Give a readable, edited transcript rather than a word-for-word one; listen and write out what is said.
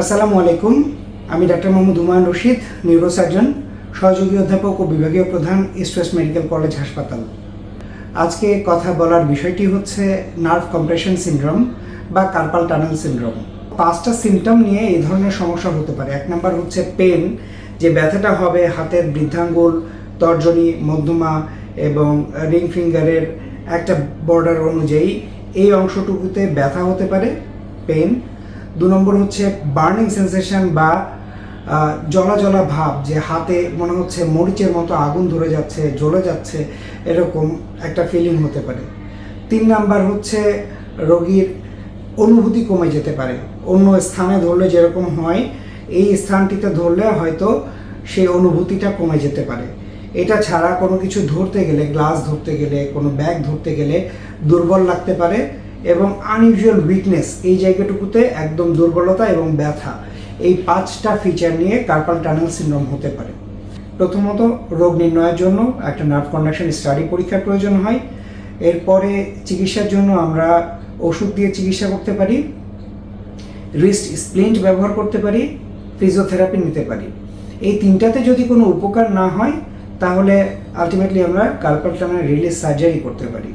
আসসালামু আলাইকুম। আমি ডাক্তার মোহাম্মদ হুমায়ুন রশিদ, নিউরোসার্জন, সহযোগী অধ্যাপক ও বিভাগীয় প্রধান ইস্ট ওয়েস্ট মেডিকেল কলেজ হাসপাতাল। আজকে কথা বলার বিষয়টি হচ্ছে নার্ভ কম্প্রেশন সিনড্রোম বা কার্পাল টানেল সিনড্রোম। 5টা সিমটম নিয়ে এই ধরনের সমস্যা হতে পারে। 1 নাম্বার হচ্ছে পেন, যে ব্যথাটা হবে হাতের বৃদ্ধাঙ্গুল, তর্জনী, মধ্যমা এবং রিং ফিঙ্গারের একটা বর্ডার অনুযায়ী এই অংশটুকুতে ব্যথা হতে পারে, পেন। 2 নম্বর হচ্ছে বার্নিং সেন্সেশন বা জ্বলা জ্বলা ভাব, যে হাতে মনে হচ্ছে মরিচের মতো আগুন ধরে যাচ্ছে, জ্বলে যাচ্ছে, এরকম একটা ফিলিং হতে পারে। 3 নাম্বার হচ্ছে রোগীর অনুভূতি কমে যেতে পারে। অন্য স্থানে ধরলে যেরকম হয়, এই স্থানটিতে ধরলে হয়তো সেই অনুভূতিটা কমে যেতে পারে। এটা ছাড়া কোনো কিছু ধরতে গেলে, গ্লাস ধরতে গেলে, কোনো ব্যাগ ধরতে গেলে দুর্বল লাগতে পারে এবং আনইউজুয়াল উইকনেস, এই জায়গাটুকুতে একদম দুর্বলতা এবং ব্যথা, এই 5টা ফিচার নিয়ে কার্পাল টানেল সিনড্রোম হতে পারে। প্রথমত রোগ নির্ণয়ের জন্য একটা নার্ভ কন্ডাকশন স্টাডি পরীক্ষার প্রয়োজন হয়। এরপরে চিকিৎসার জন্য আমরা ওষুধ দিয়ে চিকিৎসা করতে পারি, রিস্ট স্প্লিন্ট ব্যবহার করতে পারি, ফিজিওথেরাপি নিতে পারি। এই 3টাতে যদি কোনো উপকার না হয়, তাহলে আলটিমেটলি আমরা কার্পাল টানেল রিলিজ সার্জারি করতে পারি।